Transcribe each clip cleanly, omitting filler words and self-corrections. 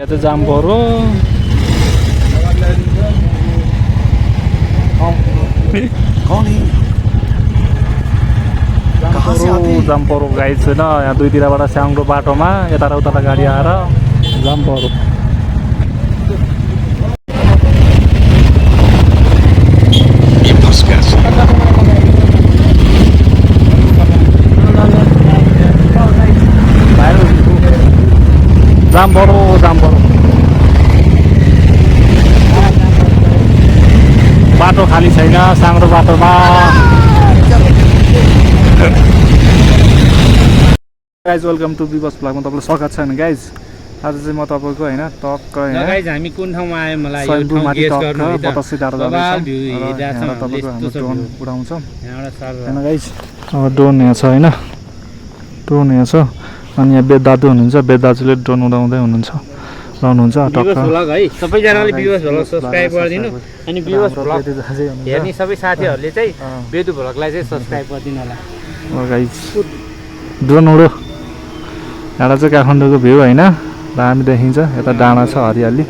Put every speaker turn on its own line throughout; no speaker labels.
यहाँ त जाम्परो जाम्परो गाइड छैन यहाँ दुईतिरबाट स्याङ्दो बाटोमा यता र उता गाडी आएर जाम्परो जाम्परो बाटो खाली छैन साङ्दो बाटोमा गाइज वेलकम टु विवास ब्लगमा तपाईँलाई स्वागत छ नि गाइज आज चाहिँ म तपाईँको होइन टक्क
गाइज हामी कुन ठाउँमा आयो मलाई यो ठाउँ गेस गर्नु है त
बतासे डाँडा जाँदैछौँ र तपाईँको हाम्रो ड्रोन उडाउँछौँ हैन गाइज अब ड्रोन यहाँ छ हैन ड्रोन यहाँ छ अनि यहाँ बेद दाजु हुनुहुन्छ बेद दाजुले ड्रोन उडाउँदै हुनुहुन्छ रहनुहुन्छ
टक्क भ्लग है सबैजनाले विवास भ्लग सब्स्क्राइब गरिदिनु अनि विवास भ्लग हेर्ने सबै साथीहरूले चाहिँ बेदु भ्लगलाई चाहिँ सब्स्क्राइब गरिदिनु होला
हो गाइज ड्रोन उड्यो यहाँ चाहिँ काठमाडौँको भ्यू होइन दामी देखिन्छ यता डाँडा छ हरियाली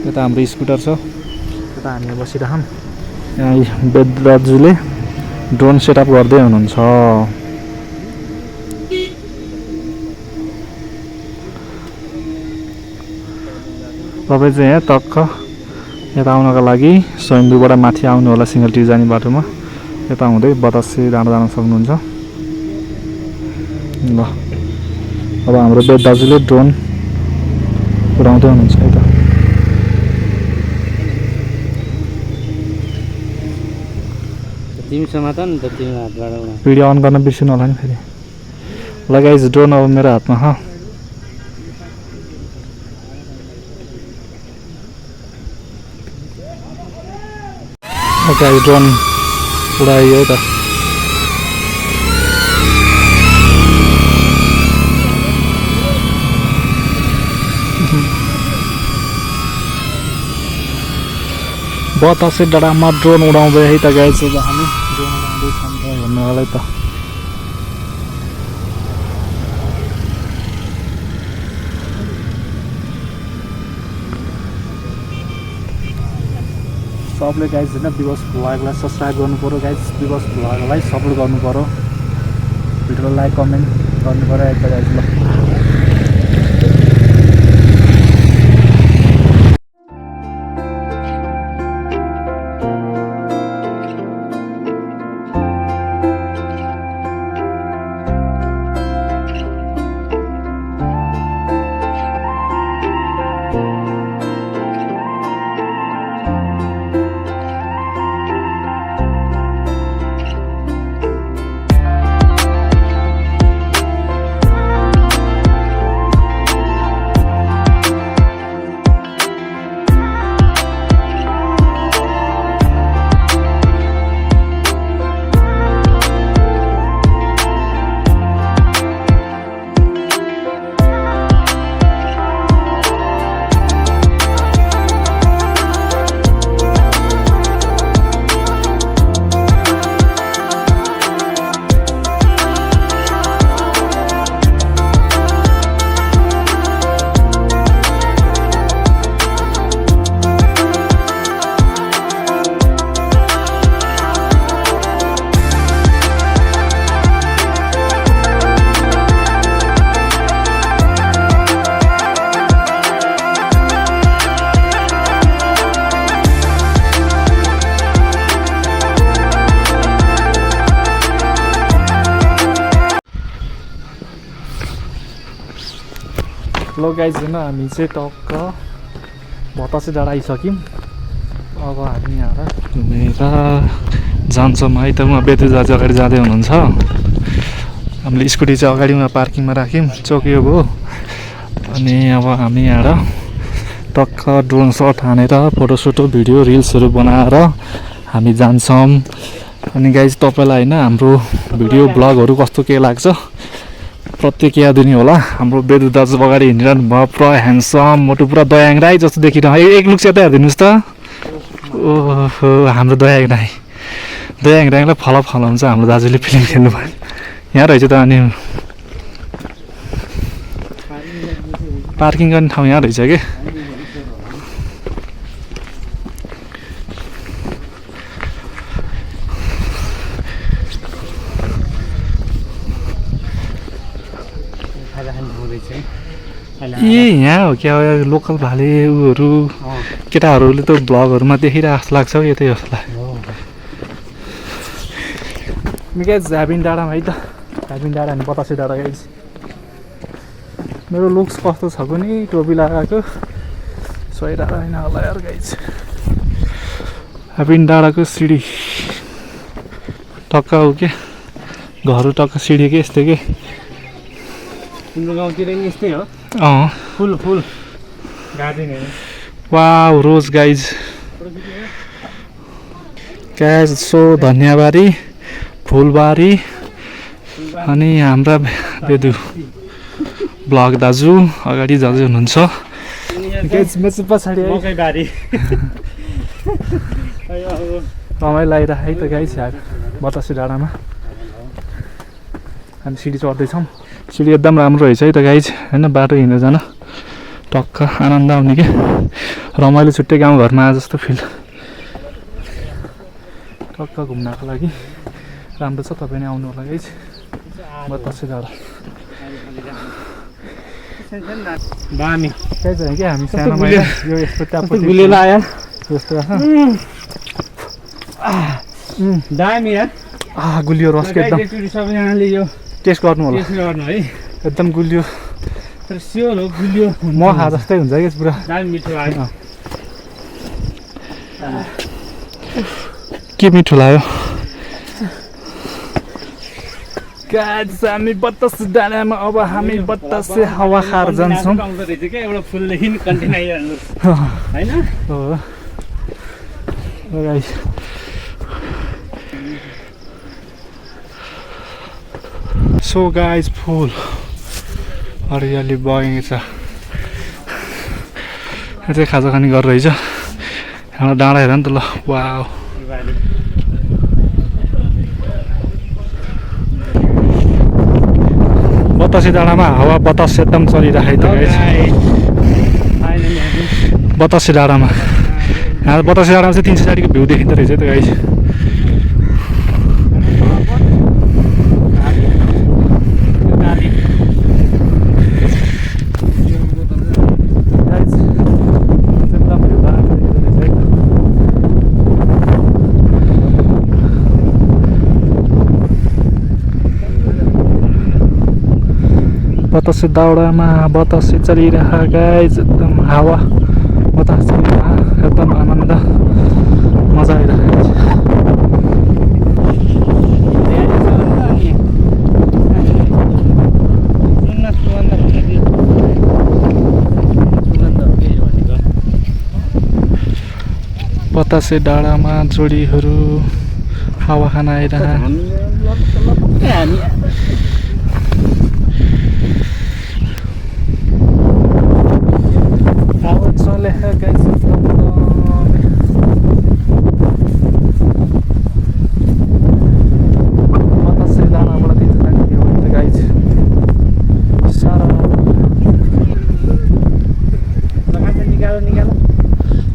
यता हाम्रो स्कुटर छ यता हामी बसिरहौँ यहाँ बेद दाजुले ड्रोन सेटअप गर्दै हुनुहुन्छ तपाईँ चाहिँ यहाँ टक्क यता आउनको लागि स्वयम्भूबाट माथि आउनु होला सिंगल टी जाने बाटोमा यता हुँदै बतासे डाँडा जान सक्नुहुन्छ ल अब हाम्रो बेद दाजुले ड्रोन उडाउँदै हुनुहुन्छ यता
तिमी समात नि त तिम्रो हातबाट
भिडियो अन गर्न बिर्सिनु होला नि फेरि ल गाइज ड्रोन अब मेरो हातमा ह गाइज ड्रोन उडाइयो त बतासे डाँडामा ड्रोन उडाउँदै है त गाइज अब हामी ड्रोन उडाउँदैछौँ भन्नु होला त सबले गाइज होइन विवास भ्लगलाई सब्सक्राइब गर्नु पऱ्यो गाइज विवास भ्लगलाई सपोर्ट गर्नु पऱ्यो भिडियोलाई लाइक कमेन्ट गर्नु पऱ्यो एकदम गाइज ल ल गाइज होइन हामी चाहिँ टक्क बतासे डाँडा आइसक्यौँ अब हामी यहाँ घुमेर जान्छौँ है त उहाँ बेदु दाजु अगाडि जाँदै हुनुहुन्छ हामीले स्कुटी चाहिँ अगाडि उहाँ पार्किङमा राख्यौँ चोकियो भयो अनि अब हामी यहाँ टक्क ड्रोन सट हानेर फोटोसोटो भिडियो रिल्सहरू बनाएर हामी जान्छौँ अनि गाइज तपाईँलाई होइन हाम्रो भिडियो ब्लगहरू कस्तो के लाग्छ प्रत्येक याद हुने होला हाम्रो बेदु दाजु अगाडि हिँडिरहनु भयो पुरा ह्यान्डसम मोटो पुरा दयाङ राई जस्तो देखिरह एक लुक चाहिँ हेरिदिनुहोस् त ओहो हाम्रो दयाङ राईलाई फलो हुन्छ हाम्रो दाजुले फिल्म खेल्नु भयो यहाँ रहेछ त अनि पार्किङ गर्ने ठाउँ यहाँ रहेछ कि ए यहाँ हो क्या लोकल भाले उहरू केटाहरूले त भ्लगहरूमा देखिरहेको जस्तो लाग्छ हौ यतै जस्तो लाग्यो गाइज झाबिन डाँडामा है त झाबिन डाँडा अनि बतासे डाँडा गाइज मेरो लुक्स कस्तो छ पनि टोपी लगाएको सही डाँडा होइन होला यार गाइज झाबिन डाँडाको सिडी टक्क हो के घर टक्क सिडी के यस्तै के
तिम्रो गाउँतिर नि यस्तै हो फुल गार्डन
वाउ रोज गाइज गाइज सो धन्यवादी फुलबारी अनि हाम्रा बेदु ब्लग दाजु अगाडि जाँदै हुनुहुन्छ पछाडि रमाइलो लगाइरहेको है त गाइज बतासे डाँडामा हामी सिडी चढ्दैछौँ सिडी एकदम राम्रो रहेछ है त गाइज होइन बाटो हिँडेर जान टक्क आनन्द आउने के रमाइलो छुट्टै गाउँघरमा आए जस्तो फिल टक्क घुम्नको लागि राम्रो छ तपाईँ नै आउनु होला गाइज बतासे डाँडा
दामी
त्यही छ क्या हामी सानोमा यो यस्तो ट्याप
गुलेर आयो
जस्तो
दामी यार
गुलियो रस के एकदम
सबैजनाले यो
टेस्ट गर्नु होला
गर्नु है
एकदम गुलियो
तर स्योर हो गुलियो
म खा जस्तै हुन्छ कि पुरा
दामी मिठो लाग्यो
के मिठो लाग्यो गाइस हामी बतासे डाँडामा अब हामी बतासे हावा खाएर जान्छौँ
एउटा फुलदेखि कन्टिन्यू आइरहनु होइन
हो गाइस सो गाइस फुल हरियाली बगेको छ यो चाहिँ खाजा खाने घर रहेछ हाम्रो डाँडा हेर नि त ल वाउ बतासे डाँडामा हावा बतास एकदम चलिरहेको त गाइस बतासे डाँडामा यहाँ बतासे डाँडामा चाहिँ 360 को भ्यू देखिँदो रहेछ त गाइस बतासे डाँडामा बतासे चलिरहेको गाइस एकदम हावा बतास चलिरहेको एकदम आनन्द मजा आइरहेको बतासे डाँडामा जोडीहरू हावा खान आइरहेको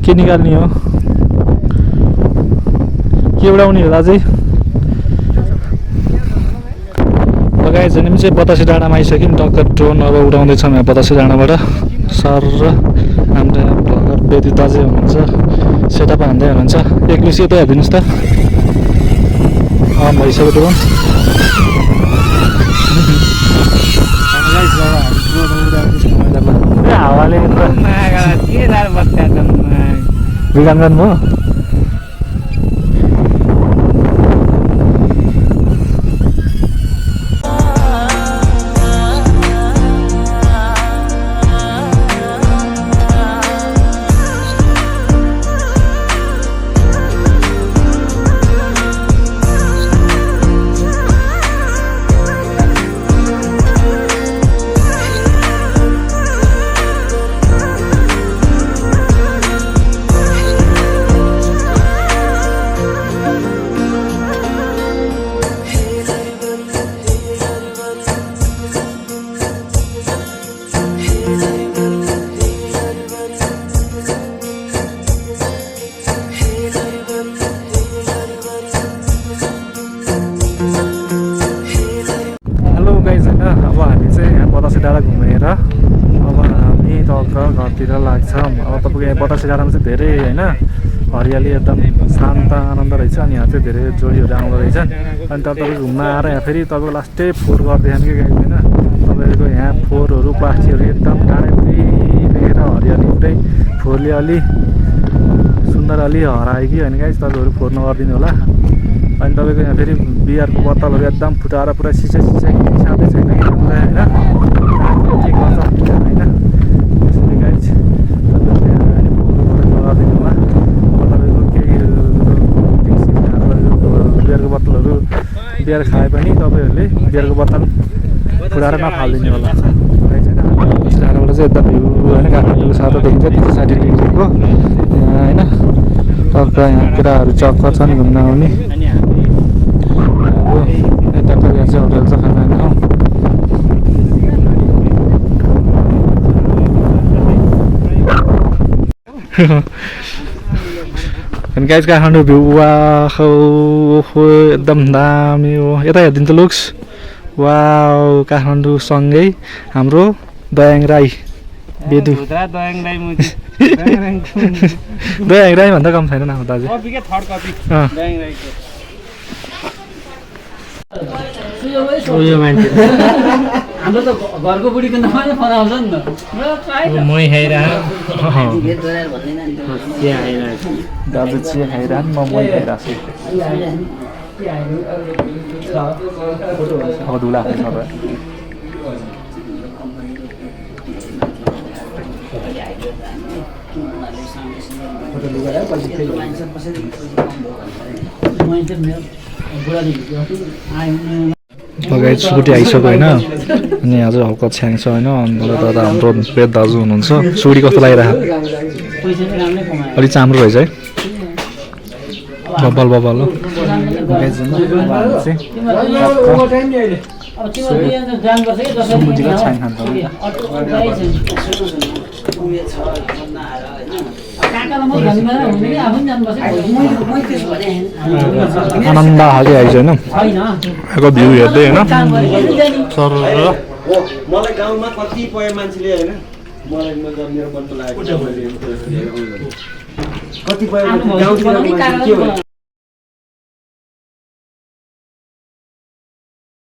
के निकाल्ने हो के उडाउने हो दाजु गाइस भने चाहिँ बतासे डाँडामा आइसक्यौँ टक्क ड्रोन अब उडाउँदैछौँ यहाँ बतासे डाँडाबाट सर र हाम्रो भ्लगर बेदी दाजु हुनुहुन्छ सेटअप हान्दै हुनुहुन्छ एक्लै सेटै हालिदिनुहोस् त भइसक्यो ड्रोन हावाले बिगान गर्नुभयो टक्क घरतिर लाग्छ। अब तपाईँको यहाँ बतासे डाँडामा चाहिँ धेरै होइन हरियाली एकदम शान्त आनन्द रहेछ। अनि यहाँ चाहिँ धेरै जोडीहरू आउँदो रहेछन्। अनि तपाईँ घुम्न आएर यहाँ फेरि तपाईँको लास्टै फोहोर गरिदिएन कि गाइज होइन। तपाईँको यहाँ फोहोरहरू पाखीहरू एकदम डाँडैभरि देखेर हरियाली पुरै फोहोरले अलि सुन्दर अलि हरायो कि होइन गाइज। तपाईँहरू फोहोर नगरिदिनु होला। अनि तपाईँको यहाँ फेरि बियरको बोतलहरू एकदम फुटाएर पुरा सिसै साँदै छैन कि होइन के गर्छ होइन। त्यसैले गाइज नगरिदिनु होला। तपाईँको केही बियरको बोतलहरू बियर खाए पनि तपाईँहरूले बियरको बोतल फुटाएर नफालिदिनु होला गाइज होइन। टाढाबाट चाहिँ एकदम भ्यू होइन काठमाडौँको सातो देखिन्छ 360 डिग्रीको यहाँ होइन। टक्क यहाँ केटाहरू चक्क छन् घुम्न आउने। अब यताको यहाँ चाहिँ होटल छ खाना खाउँ। अनि गाइज काठमाडौँ भ्यू वाहो एकदम दामी हो। यता हेरिदिनु त लुक्स वाउ। काठमाडौँसँगै हाम्रो दयाङ राई बेदु दयाङ राई भन्दा कम छैन नाम दाजु।
उयो मान्छे हाम्रो त घरको बुढीको नामै बनाउँछ नि त। मै
दाजु चिया खाइरहन् म मै खाइरहेको छु। अब धुला खान्छ लगायत सुकुटी आइसक्यो होइन। अनि आज हल्का छ्याङ छ होइन। अनि दादा हाम्रो वेद दाजु हुनुहुन्छ। सुकुटी कस्तो लागिरहेको अलिक चाम्रो रहेछ है बब्बल बब्बल हो। आनन्द खालि आइज होइन। यहाँको भ्यू हेर्दै होइन सर
मलाई गाउँमा कतिपय मान्छेले होइन मलाई मेरो मन लागेको कतिपय गाउँतिर